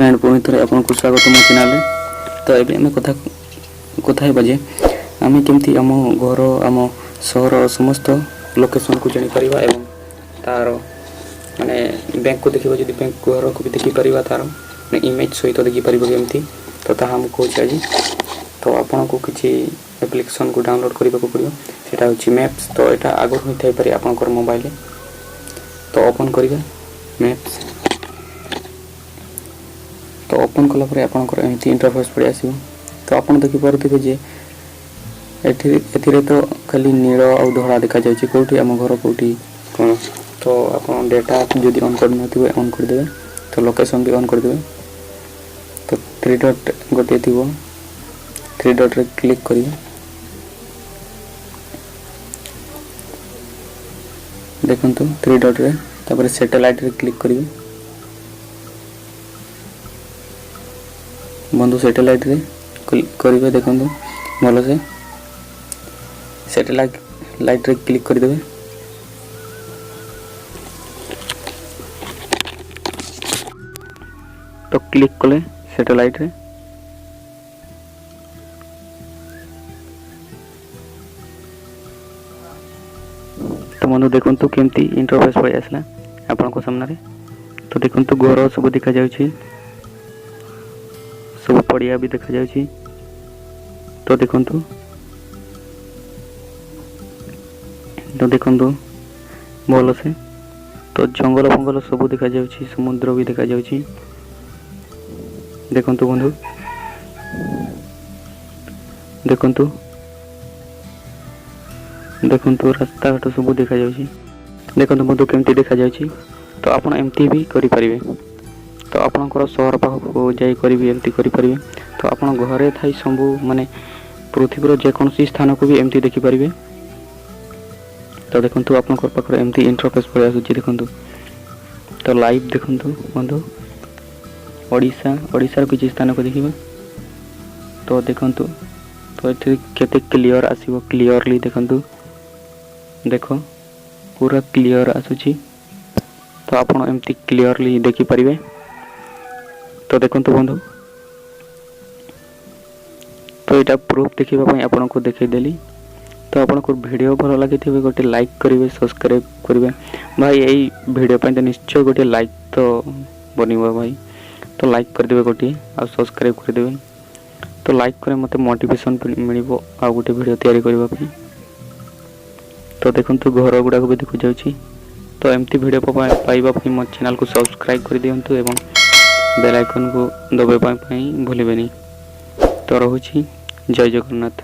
Friend पुणी थे आपको स्वागत मो चैनल। तो ये आम कथा जे आम केमती आम घर आम सहर समस्त लोकेशन को जापर एवं तार माने बैंक को देखा जब बैंक घर को भी देखिपर तार इमेज सहित देखिपर केमती। तो ताहा हम कौच आज तो आपन को किसी एप्लिकेशन को डाउनलोड करने को पड़ो सेटा होची मैप्स। तो यहाँ आगर होता है पारे आपनकर मोबाइल। तो ओपन करेंगे मैप्स। तो ओपन कलापर आपनकर एमती इंटरफेस पड़े आसो। तो आप देखिपे जे एथिरे तो खाली नील और धड़ा देखा जाए कौटी आम घर कौटी कौन। तो आप डेटा जदि ऑन कर ऑन करदे तो लोकेशन भी ऑन करदे। तो थ्री डॉट गोटे थी थ्री डॉट रे क्लिक करिए। देखो थ्री डॉट रे तापर सैटेलाइट रे क्लिक करिए। बंधु सैटेलाइट रे करिए। देखो भल से सैटेलाइट लाइट रे क्लिक कर देबे। तो क्लिक कले सैटेलाइट रे तो बंधु देखो केमती इंटरफेस पड़े आसला आपण को सामने। तो देखो घर सब देखा जाउछि, सब पड़िया भी देखा जाउछि। तो देखो भल से तो जंगल फंगल सब देखा जाउछि, समुद्र भी देखा जाउछि। देखो बंधु देखो रास्ता घाट सब देखा जाउछि। देखो बंधु केमती देखा जाउछि। तो आपण एमती भी करि परिबे। तो आपनकर शहर पाख को जाई करी एमती करि परिबे। तो आपण घरे थाई सब माने पृथ्वीर जेकोसी स्थान को भी एमती देखि परिबे। तो देखो आपनकर पाखर एमती इंटरफेस पड़े आसुछि। देखो तो लाइव देखो बंधु ओडिशा किसी स्थान को देखिए। तो देखो तो ये केते क्लियर आसीबो क्लियरली देखो पूरा क्लियर आसुछि। तो आपण एमती क्लियरली देखि परिबे। तो देखो बंधु तो यहाँ प्रूफ देखा आपन को देखई देली। तो आपन को वीडियो भल लगी थे गोटे लाइक करेंगे, सब्सक्राइब करेंगे भाई। यही वीडियो पे तो निश्चय गोटे लाइक तो बनइबो भाई। तो लाइक करदे गोटे आ सब्सक्राइब करदे। तो लाइक करे मते मोटिवेशन मिलिबो आ गोटे वीडियो तैयारी करबा पे। तो देखो घर गुड़ा भी देखु जाउछि। तो एमती वीडियो पाइबा मो चैनल को सब्सक्राइब कर दियंतु एवं बेल आइकन को दबाइबा भूलिबेनी। तो रहुछि जय जगन्नाथ।